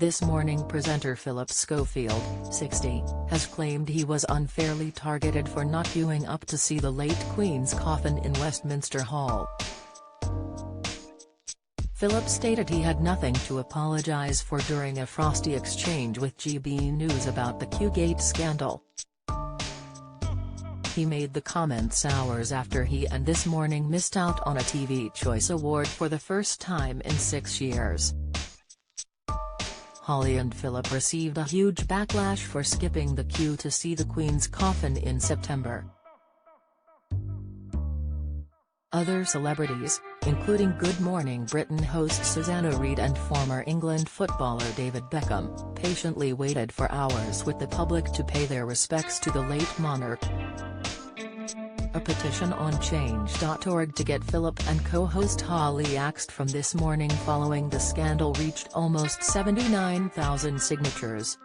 This Morning presenter Phillip Schofield, 60, has claimed he was unfairly targeted for not queuing up to see the late Queen's coffin in Westminster Hall. Phillip stated he had nothing to apologise for during a frosty exchange with GB News about the Qgate scandal. He made the comments hours after he and This Morning missed out on a TV Choice Award for the first time in 6 years. Holly and Phillip received a huge backlash for skipping the queue to see the Queen's coffin in September. Other celebrities, including Good Morning Britain host Susanna Reid and former England footballer David Beckham, patiently waited for hours with the public to pay their respects to the late monarch. A petition on change.org to get Phillip and co-host Holly axed from This Morning following the scandal reached almost 79,000 signatures.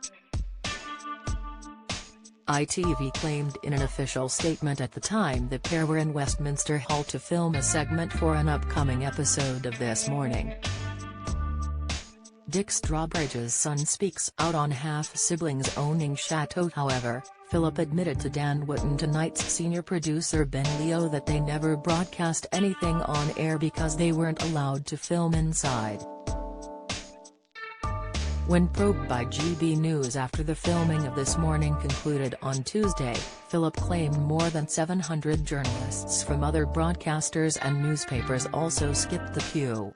ITV claimed in an official statement at the time the pair were in Westminster Hall to film a segment for an upcoming episode of This Morning. Dick Strawbridge's son speaks out on half-siblings owning Chateau. However, Phillip admitted to Dan Wootton Tonight's senior producer Ben Leo that they never broadcast anything on air because they weren't allowed to film inside. When probed by GB News after the filming of This Morning concluded on Tuesday, Phillip claimed more than 700 journalists from other broadcasters and newspapers also skipped the queue.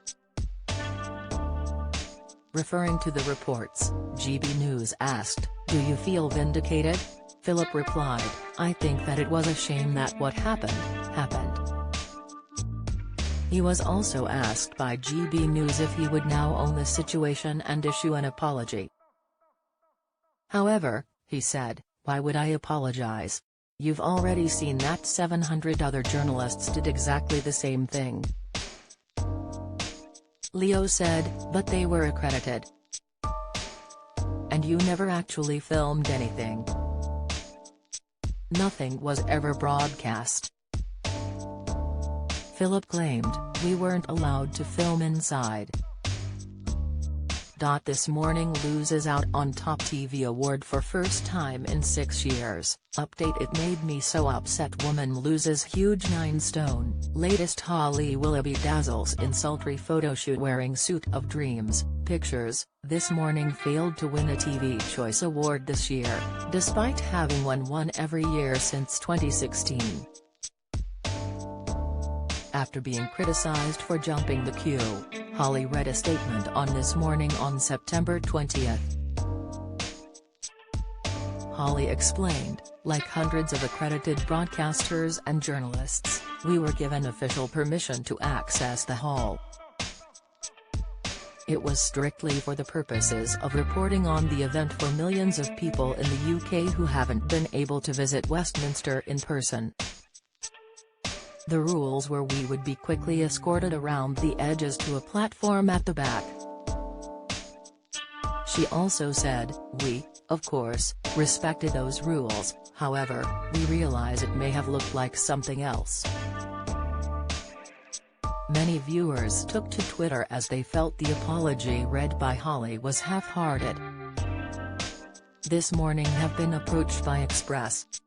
Referring to the reports, GB News asked, "Do you feel vindicated?" Phillip replied, "I think that it was a shame that what happened, happened." He was also asked by GB News if he would now own the situation and issue an apology. However, he said, "Why would I apologize? You've already seen that 700 other journalists did exactly the same thing." Leo said, "But they were accredited. And you never actually filmed anything. Nothing was ever broadcast." Phillip claimed, "We weren't allowed to film inside." This Morning loses out on Top TV Award for first time in 6 years. Update: It made me so upset. Woman loses huge 9 stone. Latest: Holly Willoughby dazzles in sultry photoshoot wearing suit of dreams. Pictures: This Morning failed to win a TV Choice Award this year, despite having won one every year since 2016. After being criticized for jumping the queue, Holly read a statement on This Morning on September 20th. Holly explained, "Like hundreds of accredited broadcasters and journalists, we were given official permission to access the hall. It was strictly for the purposes of reporting on the event for millions of people in the UK who haven't been able to visit Westminster in person. The rules were we would be quickly escorted around the edges to a platform at the back." She also said, "We, of course, respected those rules, however, we realize it may have looked like something else." Many viewers took to Twitter as they felt the apology read by Holly was half-hearted. This Morning have been approached by Express.co.uk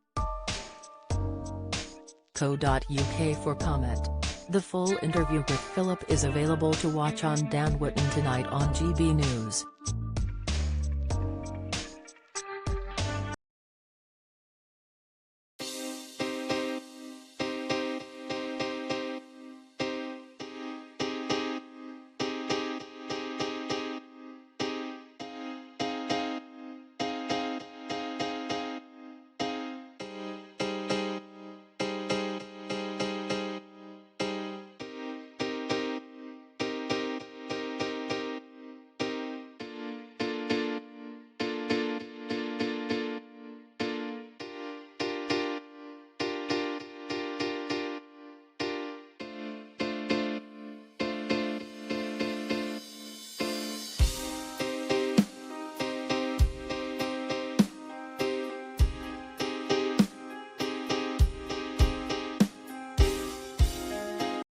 for comment. The full interview with Phillip is available to watch on Dan Wootton Tonight on GB News.